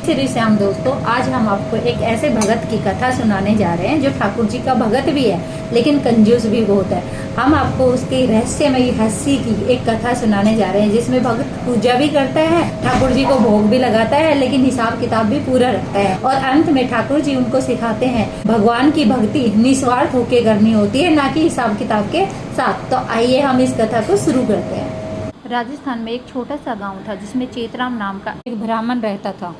श्री श्याम दोस्तों, आज हम आपको एक ऐसे भगत की कथा सुनाने जा रहे हैं जो ठाकुर जी का भगत भी है लेकिन कंजूस भी बहुत है। हम आपको उसकी रहस्यमयी हस्ती की एक कथा सुनाने जा रहे हैं जिसमें भगत पूजा भी करता है, ठाकुर जी को भोग भी लगाता है, लेकिन हिसाब किताब भी पूरा रखता है। और अंत में ठाकुर जी उनको सिखाते हैं भगवान की भक्ति निस्वार्थ होकर करनी होती है, ना कि हिसाब किताब के साथ। तो आइए हम इस कथा को शुरू करते हैं। राजस्थान में एक छोटा सा गांव था जिसमें चेतराम नाम का एक ब्राह्मण रहता था।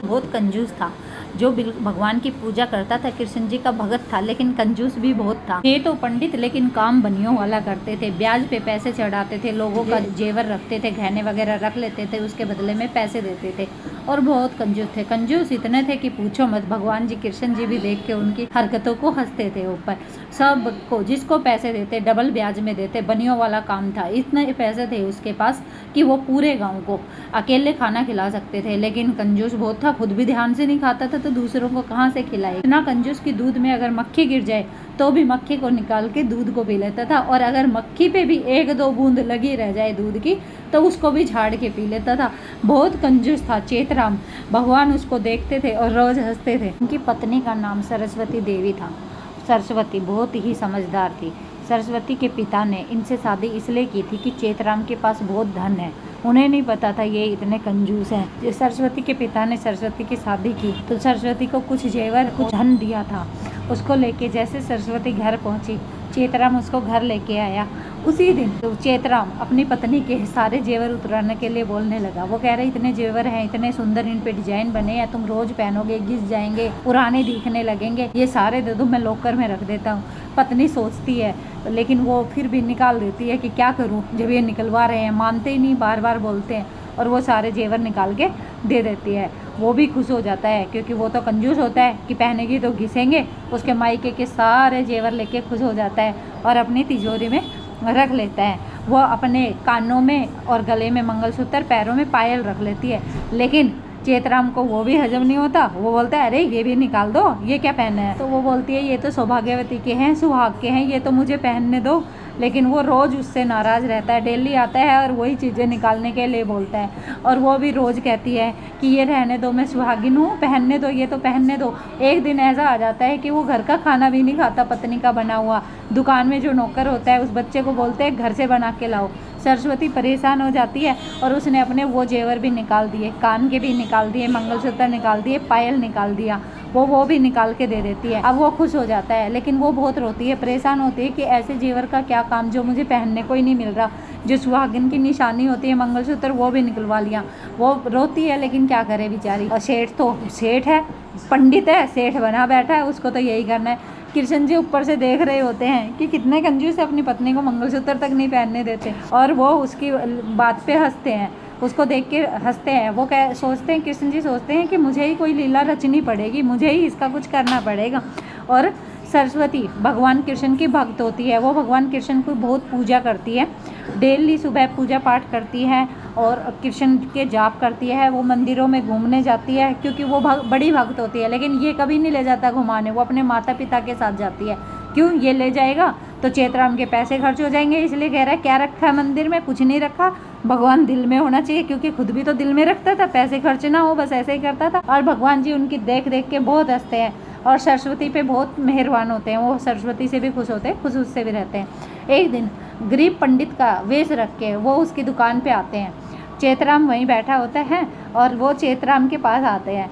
बहुत कंजूस था, जो भगवान की पूजा करता था। कृष्ण जी का भगत था लेकिन कंजूस भी बहुत था। थे तो पंडित लेकिन काम बनियों वाला करते थे। ब्याज पे पैसे चढ़ाते थे, लोगों का जेवर रखते थे, गहने वगैरह रख लेते थे, उसके बदले में पैसे देते थे। और बहुत कंजूस थे। कंजूस इतने थे कि पूछो मत। भगवान जी कृष्ण जी भी देख के उनकी हरकतों को हंसते थे ऊपर। सब को जिसको पैसे देते डबल ब्याज में देते। बनियों वाला काम था। इतने पैसे थे उसके पास कि वो पूरे गाँव को अकेले खाना खिला सकते थे। लेकिन कंजूस बहुत था, खुद भी ध्यान से नहीं खाता था तो दूसरों को कहाँ से खिलाए। इतना कंजूस कि दूध में अगर मक्खी गिर जाए तो भी मक्खी को निकाल के दूध को पी लेता था। और अगर मक्खी पे भी एक दो बूंद लगी रह जाए दूध की तो उसको भी झाड़ के पी लेता था। बहुत कंजूस था चेतराम। भगवान उसको देखते थे और रोज हंसते थे। उनकी पत्नी का नाम सरस्वती देवी था। सरस्वती बहुत ही समझदार थी। सरस्वती के पिता ने इनसे शादी इसलिए की थी कि चेतराम के पास बहुत धन है। उन्हें नहीं पता था ये इतने कंजूस हैं। सरस्वती के पिता ने सरस्वती की शादी की तो सरस्वती को कुछ जेवर कुछ धन दिया था। उसको लेके जैसे सरस्वती घर पहुंची, चेतराम उसको घर लेके आया। उसी दिन तो चेतराम अपनी पत्नी के सारे जेवर उतराने के लिए बोलने लगा। वो कह रहे इतने जेवर हैं, इतने सुंदर, इन पे डिजाइन बने हैं, तुम रोज पहनोगे, घिस जाएंगे, पुराने दिखने लगेंगे, ये सारे दे दो, मैं लॉकर में रख देता हूँ। पत्नी सोचती है लेकिन वो फिर भी निकाल देती है कि क्या करूँ, जब ये निकलवा रहे हैं। मानते ही नहीं, बार बार बोलते हैं और वो सारे जेवर निकाल के दे देती है। वो भी खुश हो जाता है क्योंकि वो तो कंजूस होता है कि पहनेगी तो घिसेंगे। उसके मायके के सारे जेवर लेके खुश हो जाता है और अपनी तिजोरी में रख लेता है। वो अपने कानों में और गले में मंगलसूत्र, पैरों में पायल रख लेती है। लेकिन चेतराम को वो भी हजम नहीं होता। वो बोलता है अरे ये भी निकाल दो, ये क्या पहना है। तो वो बोलती है ये तो सौभाग्यवती के हैं, सुहाग के हैं, ये तो मुझे पहनने दो। लेकिन वो रोज़ उससे नाराज़ रहता है। डेली आता है और वही चीज़ें निकालने के लिए बोलता है। और वो भी रोज़ कहती है कि ये रहने दो, मैं सुहागिन हूँ, पहनने दो, ये तो पहनने दो। एक दिन ऐसा आ जाता है कि वो घर का खाना भी नहीं खाता, पत्नी का बना हुआ। दुकान में जो नौकर होता है उस बच्चे को बोलते हैं घर से बना के लाओ। सरस्वती परेशान हो जाती है और उसने अपने वो जेवर भी निकाल दिए, कान के भी निकाल दिए, मंगलसूत्र निकाल दिए, पायल निकाल दिया। वो भी निकाल के दे देती है। अब वो खुश हो जाता है लेकिन वो बहुत रोती है, परेशान होती है कि ऐसे जेवर का क्या काम जो मुझे पहनने को ही नहीं मिल रहा। जो सुहागिन की निशानी होती है मंगलसूत्र, वो भी निकलवा लिया। वो रोती है लेकिन क्या करे बेचारी। और सेठ तो सेठ है, पंडित है, सेठ बना बैठा है, उसको तो यही करना है। कृष्ण जी ऊपर से देख रहे होते हैं कि कितने कंजूस है, अपनी पत्नी को मंगलसूत्र तक नहीं पहनने देते और वो उसकी बात पे हंसते हैं, उसको देख के हंसते हैं। वो सोचते हैं, कृष्ण जी सोचते हैं कि मुझे ही कोई लीला रचनी पड़ेगी, मुझे ही इसका कुछ करना पड़ेगा। और सरस्वती भगवान कृष्ण की भक्त होती है। वो भगवान कृष्ण को बहुत पूजा करती है। डेली सुबह पूजा पाठ करती है और कृष्ण के जाप करती है। वो मंदिरों में घूमने जाती है क्योंकि वो बड़ी भक्त होती है। लेकिन ये कभी नहीं ले जाता घुमाने, वो अपने माता पिता के साथ जाती है। क्यों, ये ले जाएगा तो चेतराम के पैसे खर्च हो जाएंगे, इसलिए कह रहा है क्या रखा है मंदिर में, कुछ नहीं रखा। भगवान दिल में होना चाहिए, क्योंकि खुद भी तो दिल में रखता था, पैसे खर्च ना हो, बस ऐसे ही करता था। और भगवान जी उनकी देख देख के बहुत हंसते हैं और सरस्वती पे बहुत मेहरबान होते हैं। वो सरस्वती से भी खुश होते हैं, खुश उससे भी रहते हैं। एक दिन गरीब पंडित का वेश रख के वो उसकी दुकान पे आते हैं। चेतराम वहीं बैठा होता है और वो चेतराम के पास आते हैं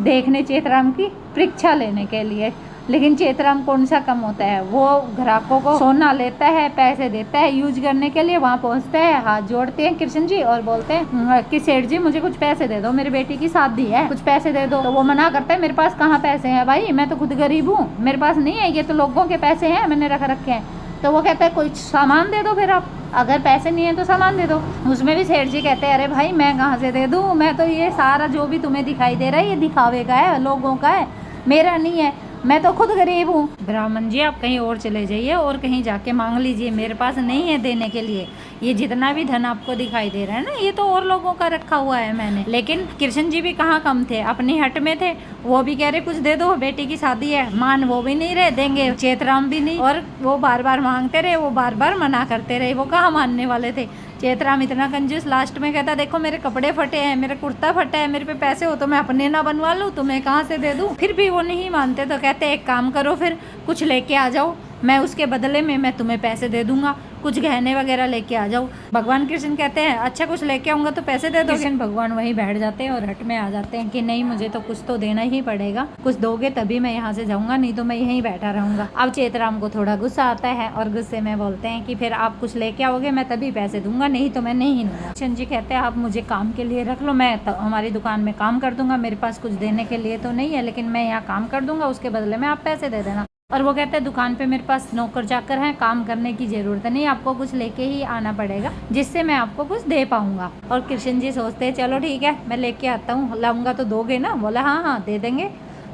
देखने, चेतराम की परीक्षा लेने के लिए। लेकिन चेतराम कौन सा कम होता है, वो ग्राहकों को सोना लेता है, पैसे देता है यूज करने के लिए। वहाँ पहुँचता है, हाथ जोड़ते हैं कृष्ण जी और बोलते हैं कि सेठ जी मुझे कुछ पैसे दे दो, मेरी बेटी की शादी है, कुछ पैसे दे दो। तो वो मना करता है, मेरे पास कहाँ पैसे हैं भाई, मैं तो खुद गरीब हूँ, मेरे पास नहीं है, ये तो लोगों के पैसे हैं, मैंने रख रखे हैं। तो वो कहता है कोई सामान दे दो फिर आप, अगर पैसे नहीं है तो सामान दे दो। उसमें भी सेठ जी कहते हैं अरे भाई मैं कहाँ से दे दूँ, मैं तो ये सारा जो भी तुम्हें दिखाई दे रहा है ये दिखावे का है, लोगों का है, मेरा नहीं है, मैं तो खुद गरीब हूँ। ब्राह्मण जी आप कहीं और चले जाइए और कहीं जाके मांग लीजिए, मेरे पास नहीं है देने के लिए। ये जितना भी धन आपको दिखाई दे रहा है ना, ये तो और लोगों का रखा हुआ है मैंने। लेकिन कृष्ण जी भी कहाँ कम थे, अपनी हट में थे। वो भी कह रहे कुछ दे दो, बेटी की शादी है। मान वो भी नहीं रहे देंगे, चेतराम भी नहीं। और वो बार बार मांगते रहे, वो बार बार मना करते रहे, वो कहाँ मानने वाले थे। चेतराम इतना कंजूस, लास्ट में कहता देखो मेरे कपड़े फटे हैं, मेरा कुर्ता फटा है, मेरे पे पैसे हो तो मैं अपने ना बनवा लूँ, तो मैं कहाँ से दे दूँ। फिर भी वो नहीं मानते, तो कहते एक काम करो, फिर कुछ लेके आ जाओ, मैं उसके बदले में मैं तुम्हें पैसे दे दूंगा, कुछ गहने वगैरह लेके आ जाओ। भगवान कृष्ण कहते हैं अच्छा कुछ लेके आऊंगा तो पैसे दे दो। कृष्ण भगवान वहीं बैठ जाते हैं और हट में आ जाते हैं कि नहीं, मुझे तो कुछ तो देना ही पड़ेगा, कुछ दोगे तभी मैं यहाँ से जाऊंगा, नहीं तो मैं यहीं बैठा रहूंगा। अब चेतराम को थोड़ा गुस्सा आता है और गुस्से में बोलते हैं कि फिर आप कुछ लेके आओगे मैं तभी पैसे दूंगा, नहीं तो मैं नहीं दूंगा। कृष्ण जी कहते हैं आप मुझे काम के लिए रख लो, मैं हमारी दुकान में काम कर दूंगा, मेरे पास कुछ देने के लिए तो नहीं है, लेकिन मैं यहाँ काम कर दूंगा, उसके बदले में आप पैसे दे देना। और वो कहते हैं दुकान पे मेरे पास नौकर चाकर हैं, काम करने की ज़रूरत नहीं, आपको कुछ लेके ही आना पड़ेगा जिससे मैं आपको कुछ दे पाऊंगा। और कृष्ण जी सोचते हैं चलो ठीक है मैं लेके आता हूँ, लाऊंगा तो दोगे ना। बोला हाँ हाँ दे देंगे।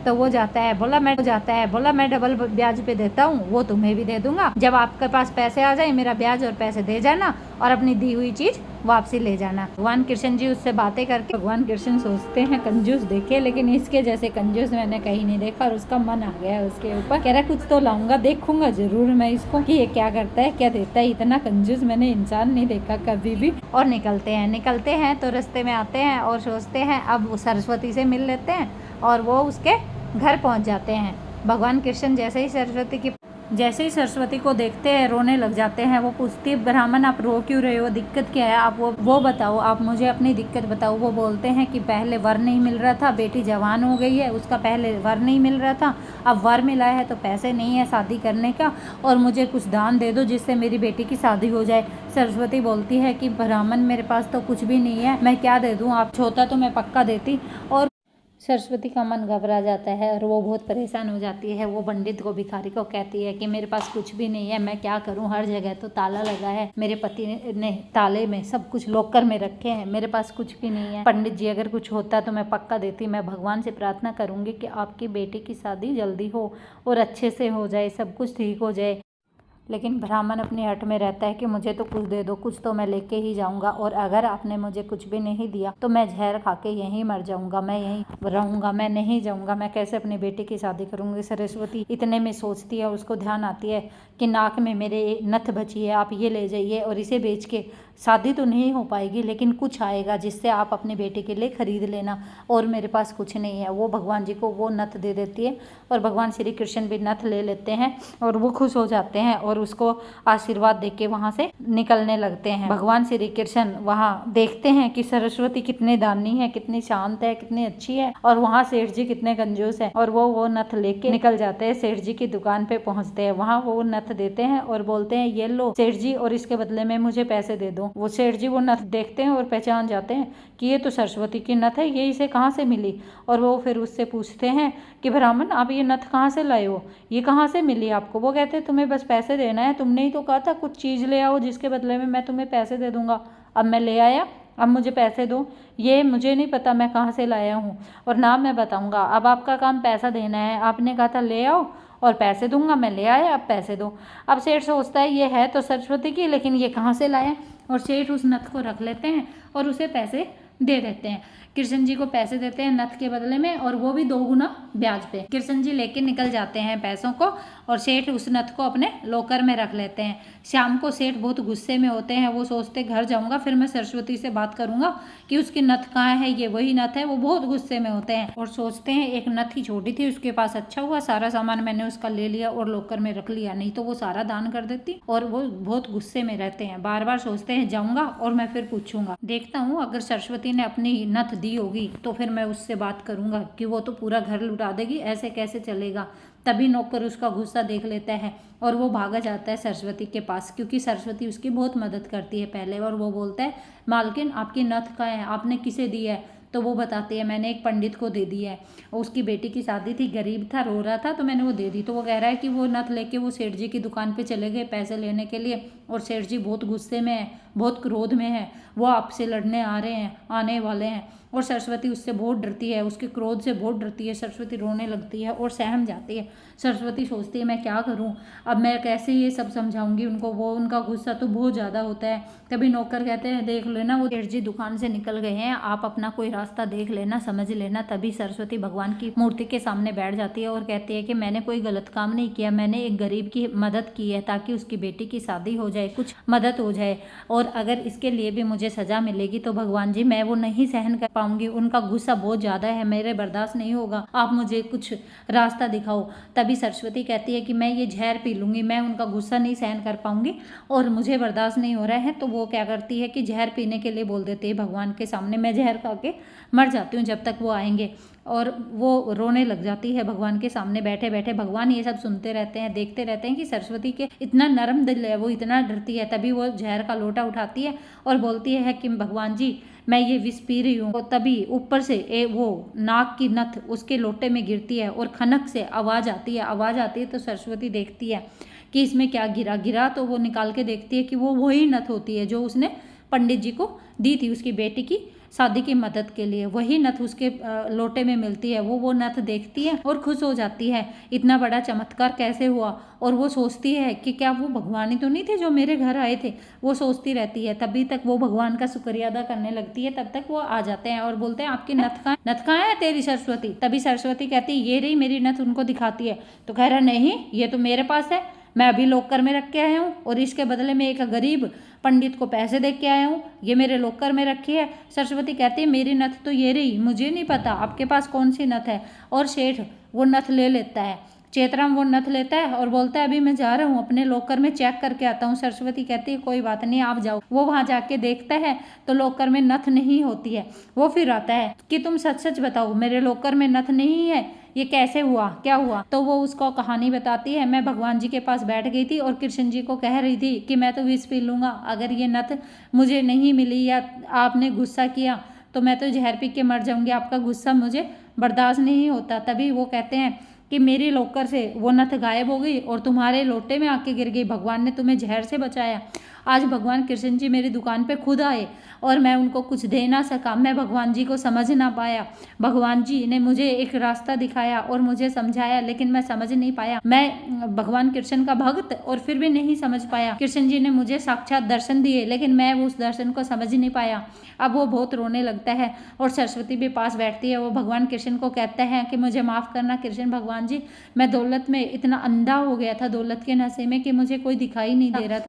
तो वो जाता है, बोला मैं डबल ब्याज पे देता हूँ, वो तुम्हें भी दे दूंगा, जब आपके पास पैसे आ जाए मेरा ब्याज और पैसे दे जाना और अपनी दी हुई चीज वापसी ले जाना। भगवान कृष्ण जी उससे बातें करके, भगवान कृष्ण सोचते हैं कंजूस देखे, लेकिन इसके जैसे कंजूस मैंने कहीं नहीं देखा। और उसका मन आ गया उसके ऊपर, कह रहा कुछ तो लाऊंगा, देखूंगा जरूर मैं इसको कि ये क्या करता है क्या देता है, इतना कंजूस मैंने इंसान नहीं देखा कभी भी। और निकलते हैं तो रास्ते में आते हैं और सोचते हैं अब वो सरस्वती से मिल लेते हैं और वो उसके घर पहुंच जाते हैं। भगवान कृष्ण जैसे ही सरस्वती को देखते हैं रोने लग जाते हैं। वो पूछती है ब्राह्मण आप रो क्यों रहे हो, दिक्कत क्या है, आप वो बताओ, आप मुझे अपनी दिक्कत बताओ। वो बोलते हैं कि पहले वर नहीं मिल रहा था, बेटी जवान हो गई है, उसका पहले वर नहीं मिल रहा था, अब वर मिला है तो पैसे नहीं है शादी करने का, और मुझे कुछ दान दे दो जिससे मेरी बेटी की शादी हो जाए। सरस्वती बोलती है कि ब्राह्मण मेरे पास तो कुछ भी नहीं है, मैं क्या दे दूँ, आप होता तो मैं पक्का देती। और सरस्वती का मन घबरा जाता है और वो बहुत परेशान हो जाती है। वो पंडित को, भिखारी को कहती है कि मेरे पास कुछ भी नहीं है, मैं क्या करूं, हर जगह तो ताला लगा है, मेरे पति ने ताले में सब कुछ लॉकर में रखे हैं, मेरे पास कुछ भी नहीं है। पंडित जी अगर कुछ होता तो मैं पक्का देती, मैं भगवान से प्रार्थना करूंगी कि आपकी बेटी की शादी जल्दी हो और अच्छे से हो जाए, सब कुछ ठीक हो जाए। लेकिन ब्राह्मण अपनी हट में रहता है कि मुझे तो कुछ दे दो, कुछ तो मैं लेके ही जाऊंगा, और अगर आपने मुझे कुछ भी नहीं दिया तो मैं जहर खा के यहीं मर जाऊंगा, मैं यहीं रहूंगा, मैं नहीं जाऊंगा, मैं कैसे अपनी बेटी की शादी करूंगी। सरस्वती इतने में सोचती है, उसको ध्यान आती है कि नाक में मेरे नथ बची है, आप ये ले जाइए और इसे बेच के शादी तो नहीं हो पाएगी लेकिन कुछ आएगा जिससे आप अपनी बेटी के लिए खरीद लेना, और मेरे पास कुछ नहीं है। वो भगवान जी को वो नथ दे देती है और भगवान श्री कृष्ण भी नथ ले लेते हैं और वो खुश हो जाते हैं और उसको आशीर्वाद देके वहां से निकलने लगते हैं। भगवान श्री कृष्ण वहां देखते हैं कि सरस्वती कितने दानी है, कितनी शांत है, कितनी अच्छी है, और वहां सेठ जी कितने कंजूस है, और वो नथ लेके निकल जाते हैं। सेठ जी की दुकान पे पहुंचते हैं, वहां वो नथ देते हैं और बोलते हैं ये लो सेठ जी, और इसके बदले में मुझे पैसे दे दो। वो सेठ जी वो नथ देखते हैं और पहचान जाते हैं कि ये तो सरस्वती की नथ है, ये इसे कहाँ से मिली। और वो फिर उससे पूछते हैं कि ब्राह्मण आप ये नथ कहाँ से लाए हो, ये कहाँ से मिली आपको। वो कहते हैं तुम्हें बस पैसे देना है, तुमने ही तो कहा था कुछ चीज़ ले आओ जिसके बदले में मैं तुम्हें पैसे दे दूंगा, अब मैं ले आया, अब मुझे पैसे दो। ये मुझे नहीं पता मैं कहाँ से लाया हूँ और ना मैं बताऊँगा, अब आपका काम पैसा देना है, आपने कहा था ले आओ और पैसे दूंगा, मैं ले आया, अब पैसे दो। अब सेठ सोचता है ये है तो सरस्वती की, लेकिन ये कहाँ से लाया, और सेठ उस नथ को रख लेते हैं और उसे पैसे दे देते हैं। कृष्ण जी को पैसे देते हैं नथ के बदले में, और वो भी 2 गुना ब्याज पे। कृष्ण जी लेके निकल जाते हैं पैसों को और सेठ उस नथ को अपने लॉकर में रख लेते हैं। शाम को सेठ बहुत गुस्से में होते हैं, वो सोचते घर जाऊंगा फिर मैं सरस्वती से बात करूंगा कि उसकी नथ कहाँ है, ये वही नथ है। वो बहुत गुस्से में होते हैं और सोचते हैं एक नथ ही छोटी थी उसके पास, अच्छा हुआ सारा सामान मैंने उसका ले लिया और लॉकर में रख लिया, नहीं तो वो सारा दान कर देती। और वो बहुत गुस्से में रहते हैं, बार बार सोचते हैं जाऊंगा और मैं फिर पूछूंगा, देखता हूँ अगर सरस्वती ने अपनी नथ दी होगी तो फिर मैं उससे बात करूंगा कि वो तो पूरा घर लुटा देगी, ऐसे कैसे चलेगा। तभी नौकर उसका गुस्सा देख लेता है और वो भागा जाता है सरस्वती के पास, क्योंकि सरस्वती उसकी बहुत मदद करती है पहले। और वो बोलता है मालकिन आपकी नथ कहाँ है, आपने किसे दी है। तो वो बताती है मैंने एक पंडित को दे दी है, उसकी बेटी की शादी थी, गरीब था, रो रहा था, तो मैंने वो दे दी। तो वो कह रहा है कि वो नथ लेके वो सेठ जी की दुकान पे चले गए पैसे लेने के लिए, और सेठ जी बहुत गुस्से में है, बहुत क्रोध में है, वो आपसे लड़ने आने वाले हैं। और सरस्वती उससे बहुत डरती है, उसके क्रोध से बहुत डरती है। सरस्वती रोने लगती है और सहम जाती है। सरस्वती सोचती है मैं क्या करूं, अब मैं कैसे ये सब समझाऊंगी उनको, वो उनका गुस्सा तो बहुत ज़्यादा होता है। तभी नौकर कहते हैं देख लेना वो सेठ जी दुकान से निकल गए हैं, आप अपना कोई रास्ता देख लेना, समझ लेना। तभी सरस्वती भगवान की मूर्ति के सामने बैठ जाती है और कहती है कि मैंने कोई गलत काम नहीं किया, मैंने एक गरीब की मदद की है ताकि उसकी बेटी की शादी हो जाए, कुछ मदद हो जाए, और अगर इसके लिए भी मुझे सजा मिलेगी तो भगवान जी मैं वो नहीं सहन कर पाऊंगी, उनका गुस्सा बहुत ज़्यादा है, मेरे बर्दाश्त नहीं होगा, आप मुझे कुछ रास्ता दिखाओ। तभी सरस्वती कहती है कि मैं ये जहर पी लूँगी, मैं उनका गुस्सा नहीं सहन कर पाऊंगी और मुझे बर्दाश्त नहीं हो रहा है। तो वो क्या करती है कि जहर पीने के लिए बोल देती है भगवान के सामने, मैं जहर खा के मर जाती हूँ जब तक वो आएंगे। और वो रोने लग जाती है भगवान के सामने बैठे बैठे। भगवान ये सब सुनते रहते हैं, देखते रहते हैं कि सरस्वती के इतना नरम दिल है, वो इतना डरती है। तभी वो जहर का लोटा उठाती है और बोलती है कि भगवान जी मैं ये विष पी रही हूँ। तो तभी ऊपर से वो नाक की नथ उसके लोटे में गिरती है और खनक से आवाज़ आती है। आवाज़ आती है तो सरस्वती देखती है कि इसमें क्या गिरा। तो वो निकाल के देखती है कि वो वही नथ होती है जो उसने पंडित जी को दी थी उसकी बेटी की शादी की मदद के लिए। वही नथ उसके लोटे में मिलती है। वो नथ देखती है और खुश हो जाती है, इतना बड़ा चमत्कार कैसे हुआ। और वो सोचती है कि क्या वो भगवान ही तो नहीं थे जो मेरे घर आए थे, वो सोचती रहती है। तभी तक वो भगवान का शुक्रिया अदा करने लगती है। तब तक वो आ जाते हैं और बोलते हैं आपकी नथ कहाँ है तेरी सरस्वती। तभी सरस्वती कहती है ये रही मेरी नथ, उनको दिखाती है। तो कह रहा नहीं ये तो मेरे पास है, मैं अभी लॉकर में रख के आया हूँ और इसके बदले में एक गरीब पंडित को पैसे दे के आया हूँ, ये मेरे लॉकर में रखी है। सरस्वती कहती है मेरी नथ तो ये रही, मुझे नहीं पता आपके पास कौन सी नथ है। और सेठ वो नथ ले लेता है, चेतराम वो नथ लेता है और बोलता है अभी मैं जा रहा हूँ अपने लॉकर में चेक करके आता हूँ। सरस्वती कहती है कोई बात नहीं आप जाओ। वो वहाँ जाके देखता है तो लॉकर में नथ नहीं होती है। वो फिर आता है कि तुम सच सच बताओ मेरे लॉकर में नथ नहीं है, ये कैसे हुआ, क्या हुआ। तो वो उसको कहानी बताती है, मैं भगवान जी के पास बैठ गई थी और कृष्ण जी को कह रही थी कि मैं तो विष पी लूँगा, अगर ये नथ मुझे नहीं मिली या आपने गुस्सा किया तो मैं तो जहर पी के मर जाऊँगी, आपका गुस्सा मुझे बर्दाश्त नहीं होता। तभी वो कहते हैं कि मेरी लॉकर से वो नथ गायब हो गई और तुम्हारे लोटे में आके गिर गई, भगवान ने तुम्हें जहर से बचाया। आज भगवान कृष्ण जी मेरी दुकान पे खुद आए और मैं उनको कुछ दे ना सका, मैं भगवान जी को समझ ना पाया। भगवान जी ने मुझे एक रास्ता दिखाया और मुझे समझाया लेकिन मैं समझ नहीं पाया। मैं भगवान कृष्ण का भक्त और फिर भी नहीं समझ पाया। कृष्ण जी ने मुझे साक्षात दर्शन दिए लेकिन मैं उस दर्शन को समझ नहीं पाया। अब वो बहुत रोने लगता है और सरस्वती भी पास बैठती है। वो भगवान कृष्ण को कहता है कि मुझे माफ़ करना कृष्ण भगवान जी, मैं दौलत में इतना अंधा हो गया था, दौलत के नशे में, कि मुझे कोई दिखाई नहीं दे रहा था।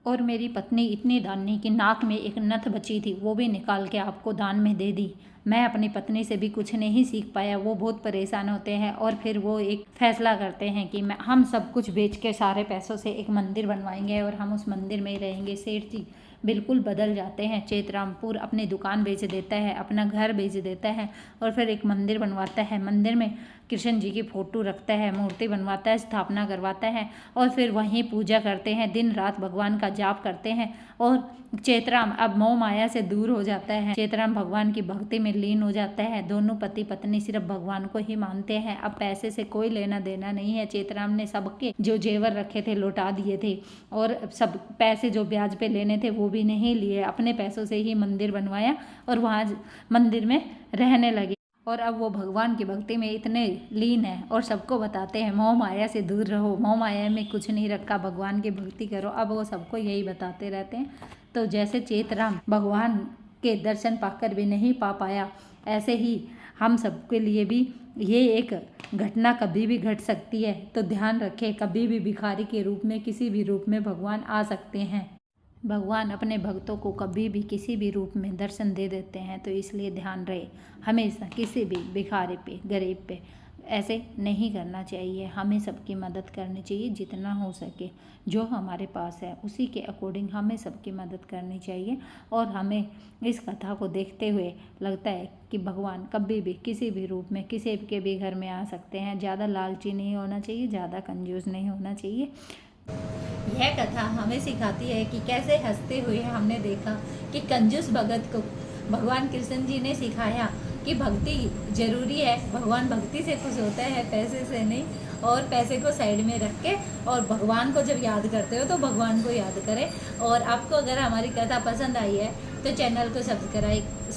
और मेरी पत्नी इतनी दानी कि नाक में एक नथ बची थी वो भी निकाल के आपको दान में दे दी। मैं अपनी पत्नी से भी कुछ नहीं सीख पाया। वो बहुत परेशान होते हैं और फिर वो एक फैसला करते हैं कि हम सब कुछ बेच के सारे पैसों से एक मंदिर बनवाएंगे और हम उस मंदिर में ही रहेंगे। सेठ जी बिल्कुल बदल जाते हैं। चेतरामपुर अपनी दुकान बेच देता है, अपना घर बेच देता है और फिर एक मंदिर बनवाता है। मंदिर में कृष्ण जी की फोटो रखता है, मूर्ति बनवाता है, स्थापना करवाता है और फिर वहीं पूजा करते हैं, दिन रात भगवान का जाप करते हैं। और चेतराम अब मोह माया से दूर हो जाता है। चेतराम भगवान की भक्ति में लीन हो जाता है। दोनों पति पत्नी सिर्फ भगवान को ही मानते हैं। अब पैसे से कोई लेना देना नहीं है। चेतराम ने सबके जो जेवर रखे थे लौटा दिए थे और सब पैसे जो ब्याज पे लेने थे वो भी नहीं लिए। अपने पैसों से ही मंदिर बनवाया और वहाँ मंदिर में रहने लगे। और अब वो भगवान की भक्ति में इतने लीन है और सबको बताते हैं मोह माया से दूर रहो, मोह माया में कुछ नहीं रखा, भगवान की भक्ति करो। अब वो सबको यही बताते रहते हैं। तो जैसे चेतराम भगवान के दर्शन पाकर भी नहीं पा पाया, ऐसे ही हम सबके लिए भी ये एक घटना कभी भी घट सकती है। तो ध्यान रखें, कभी भी भिखारी के रूप में किसी भी रूप में भगवान आ सकते हैं। भगवान अपने भक्तों को कभी भी किसी भी रूप में दर्शन दे देते हैं। तो इसलिए ध्यान रहे, हमेशा किसी भी भिखारी पे, गरीब पे ऐसे नहीं करना चाहिए। हमें सबकी मदद करनी चाहिए जितना हो सके। जो हमारे पास है उसी के अकॉर्डिंग हमें सबकी मदद करनी चाहिए। और हमें इस कथा को देखते हुए लगता है कि भगवान कभी भी किसी भी रूप में किसी के भी घर में आ सकते हैं। ज़्यादा लालची नहीं होना चाहिए, ज़्यादा कंजूस नहीं होना चाहिए। यह कथा हमें सिखाती है कि कैसे हंसते हुए हमने देखा कि कंजूस भगत को भगवान कृष्ण जी ने सिखाया कि भक्ति जरूरी है। भगवान भक्ति से खुश होता है, पैसे से नहीं। और पैसे को साइड में रख के और भगवान को जब याद करते हो तो भगवान को याद करें। और आपको अगर हमारी कथा पसंद आई है तो चैनल को सब्सक्राइब